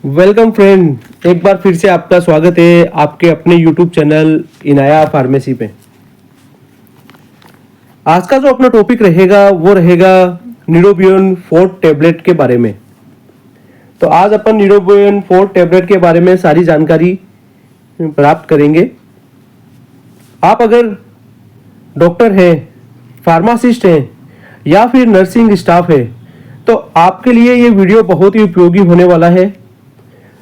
Welcome friend, एक बार फिर से आपका स्वागत है आपके अपने यूट्यूब चैनल इनाया फार्मेसी पे। आज का जो अपना टॉपिक रहेगा वो रहेगा न्यूरोबियन 4 टैबलेट के बारे में। तो आज अपन न्यूरोबियन 4 टैबलेट के बारे में सारी जानकारी प्राप्त करेंगे। आप अगर डॉक्टर हैं, फार्मासिस्ट हैं या फिर नर्सिंग स्टाफ है तो आपके लिए ये वीडियो बहुत ही उपयोगी होने वाला है।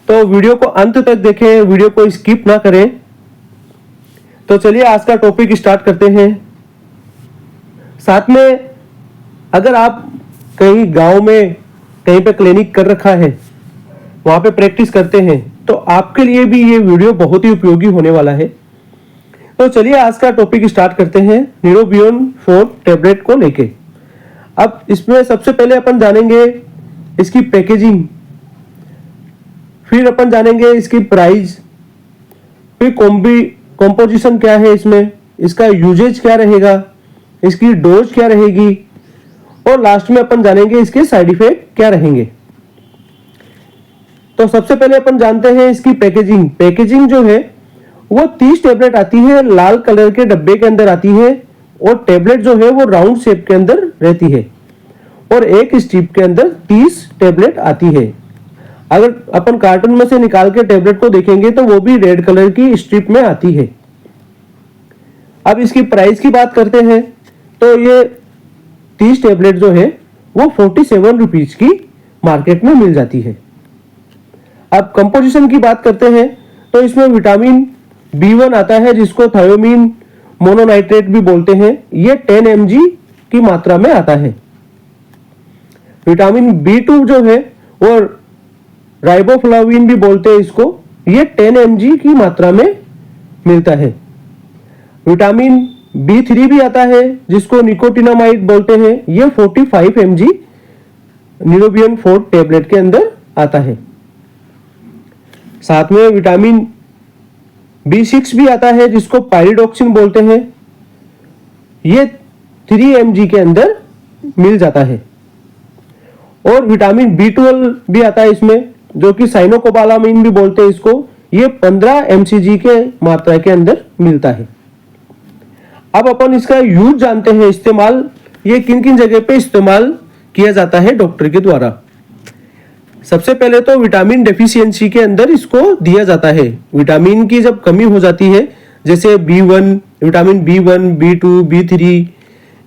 तो वीडियो को अंत तक देखें, वीडियो को स्किप ना करें। तो चलिए आज का टॉपिक स्टार्ट करते हैं। साथ में अगर आप कहीं गांव में कहीं पे क्लिनिक कर रखा है, वहां पे प्रैक्टिस करते हैं, तो आपके लिए भी ये वीडियो बहुत ही उपयोगी होने वाला है। तो चलिए आज का टॉपिक स्टार्ट करते हैं न्यूरोबियन 4 टैबलेट को लेके। अब इसमें सबसे पहले अपन जानेंगे इसकी पैकेजिंग, फिर अपन जानेंगे इसकी प्राइस, फिर कॉम्पोजिशन क्या है इसमें, इसका यूजेज क्या रहेगा, इसकी डोज क्या रहेगी और लास्ट में अपन जानेंगे इसके साइड इफेक्ट क्या रहेंगे। तो सबसे पहले अपन जानते हैं इसकी पैकेजिंग। पैकेजिंग जो है वो 30 टैबलेट आती है, लाल कलर के डब्बे के अंदर आती है और टैबलेट जो है वो राउंड शेप के अंदर रहती है और एक स्ट्रिप के अंदर 30 टैबलेट आती है। अगर अपन कार्टून में से निकाल के टैबलेट को देखेंगे तो वो भी रेड कलर की स्ट्रिप में आती है। अब इसकी प्राइस की बात करते हैं तो ये 30 टैबलेट जो है वो 47 रुपीज की मार्केट में मिल जाती है। अब कंपोजिशन की बात करते हैं तो इसमें विटामिन B1 आता है जिसको थायोमीन मोनोनाइट्रेट भी बोलते हैं। ये 10 mg की मात्रा में आता है। विटामिन B2 जो है और राइबोफ्लाविन भी बोलते हैं इसको, ये 10 mg की मात्रा में मिलता है। विटामिन B3 भी आता है जिसको निकोटिनामाइड बोलते हैं। ये 45 mg न्यूरोबियन 4 टैबलेट के अंदर आता है। साथ में विटामिन B6 भी आता है जिसको पायरिडॉक्सिन बोलते हैं। ये 3 mg के अंदर मिल जाता है। और विटामिन B12 भी आता है इसमें, जो कि साइनोकोबालामिन भी बोलते हैं इसको। ये 15 mcg के मात्रा के अंदर मिलता है। अब अपन इसका यूज जानते हैं, इस्तेमाल ये किन किन जगह पे इस्तेमाल किया जाता है डॉक्टर के द्वारा। सबसे पहले तो विटामिन डेफिशिएंसी के अंदर इसको दिया जाता है। विटामिन की जब कमी हो जाती है, जैसे B1, vitamin B1, B2, B3,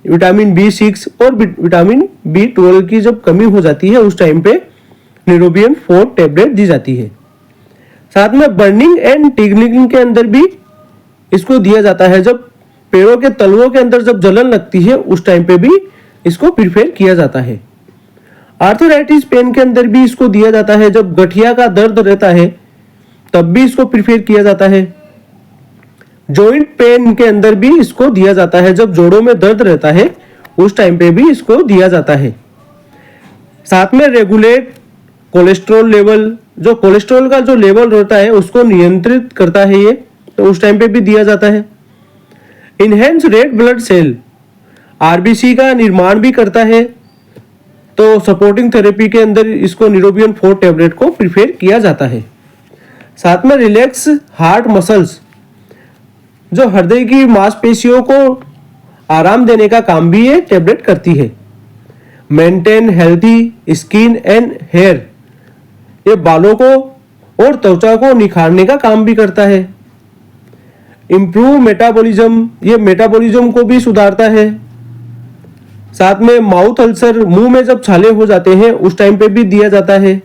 vitamin B6 और विटामिन B12 की जब कमी हो जाती है उस टाइम पे न्यूरोबियन 4 टैबलेट दी जाती है। साथ में बर्निंग एंड टिंगलिंग के अंदर भी इसको दिया जाता है। जब पैरों के तलवों के अंदर जब जलन लगती है उस टाइम पे भी इसको प्रिफेर किया जाता है। आर्थराइटिस पेन के अंदर भी इसको दिया जाता है। जब गठिया का दर्द रहता है तब भी इसको प्रिफेर किया जाता है। जॉइंट पेन के अंदर भी इसको दिया जाता है। जब जोड़ों में दर्द रहता है उस टाइम पे भी इसको दिया जाता है। साथ में रेगुलेट कोलेस्ट्रॉल लेवल, जो कोलेस्ट्रॉल का जो लेवल रहता है उसको नियंत्रित करता है ये, तो उस टाइम पे भी दिया जाता है। Enhance red blood cell, RBC का निर्माण भी करता है। तो सपोर्टिंग थेरेपी के अंदर इसको न्यूरोबियन 4 टैबलेट को प्रिफेर किया जाता है। साथ में रिलैक्स हार्ट मसल्स, जो हृदय की मांसपेशियों को आराम देने का काम भी ये टैबलेट करती है। Maintain healthy skin and hair, ये बालों को और त्वचा को निखारने का काम भी करता है। इंप्रूव मेटाबॉलिज्म, ये मेटाबॉलिज्म को भी सुधारता है। साथ में माउथ अल्सर, मुंह में जब छाले हो जाते हैं उस टाइम पे भी दिया जाता है।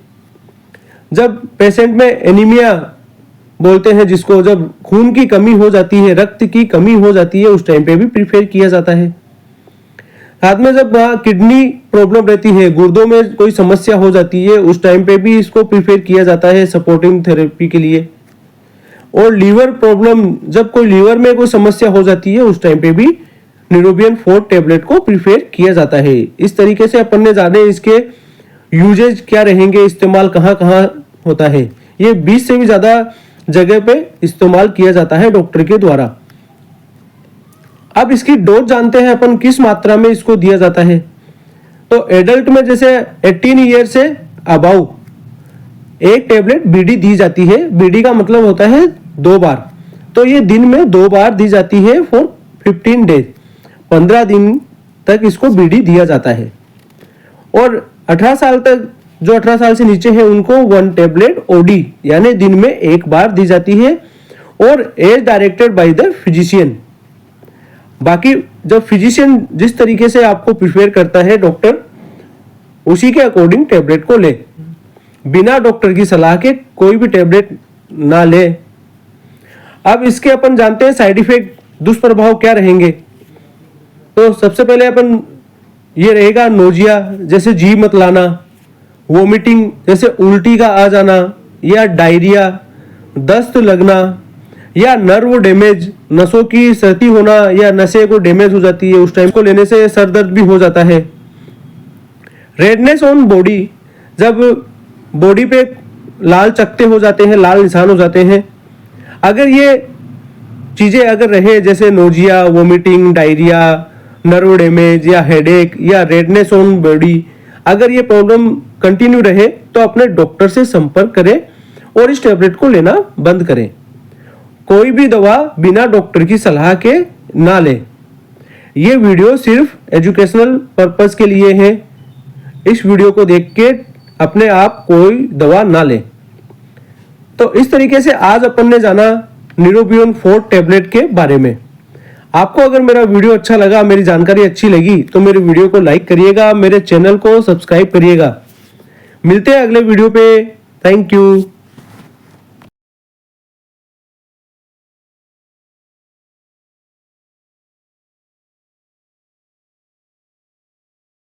जब पेशेंट में एनीमिया बोलते हैं जिसको, जब खून की कमी हो जाती है, रक्त की कमी हो जाती है, उस टाइम पे भी प्रिफेर किया जाता है। साथ में जब किडनी प्रॉब्लम रहती है, गुर्दों में कोई समस्या हो जाती है, उस टाइम पे भी इसको प्रिफेर किया जाता है सपोर्टिंग थेरेपी के लिए। और लीवर प्रॉब्लम, जब कोई लीवर में कोई समस्या हो जाती है उस टाइम पे भी न्यूरोबियन 4 टैबलेट को प्रिफेर किया जाता है। इस तरीके से अपन ने जाने इसके यूजेज क्या रहेंगे, इस्तेमाल कहाँ कहाँ होता है। ये 20 से भी ज्यादा जगह पे इस्तेमाल किया जाता है डॉक्टर के द्वारा। अब इसकी डोज जानते हैं अपन, किस मात्रा में इसको दिया जाता है। तो एडल्ट में जैसे 18 ईयर से अबाउ एक टेबलेट बीडी दी जाती है। बीडी का मतलब होता है 2 बार, तो ये दिन में 2 बार दी जाती है फॉर 15 डेज, 15 दिन तक इसको बीडी दिया जाता है। और 18 साल तक, जो 18 साल से नीचे है, उनको 1 टेबलेट ओडी यानी दिन में 1 बार दी जाती है और as directed by the physician. बाकी जब फिजिशियन जिस तरीके से आपको प्रिपेयर करता है डॉक्टर, उसी के अकॉर्डिंग टेबलेट को ले, बिना डॉक्टर की सलाह के कोई भी टेबलेट ना ले। अब इसके अपन जानते हैं साइड इफेक्ट, दुष्प्रभाव क्या रहेंगे। तो सबसे पहले अपन ये रहेगा नोजिया, जैसे जी मत लाना, वोमिटिंग जैसे उल्टी का आ जाना, या डायरिया, दस्त लगना, या नर्व डैमेज, नसों की सर्दी होना या नसें को डैमेज हो जाती है, उस टाइम को लेने से सर दर्द भी हो जाता है। रेडनेस ऑन बॉडी, जब बॉडी पे लाल चकत्ते हो जाते हैं, लाल निशान हो जाते हैं, अगर ये चीजें अगर रहे जैसे nausea, vomiting, diarrhoea, nerve damage या हेडेक या रेडनेस ऑन बॉडी, अगर ये प्रॉब्लम कंटिन्यू रहे तो अपने डॉक्टर से संपर्क करें और इस टेबलेट को लेना बंद करें। कोई भी दवा बिना डॉक्टर की सलाह के ना लें। ये वीडियो सिर्फ एजुकेशनल पर्पस के लिए है। इस वीडियो को देख के अपने आप कोई दवा ना लें। तो इस तरीके से आज अपन ने जाना न्यूरोबियन 4 टेबलेट के बारे में। आपको अगर मेरा वीडियो अच्छा लगा, मेरी जानकारी अच्छी लगी, तो मेरे वीडियो को लाइक करिएगा, मेरे चैनल को सब्सक्राइब करिएगा। मिलते हैं अगले वीडियो पे। Thank you.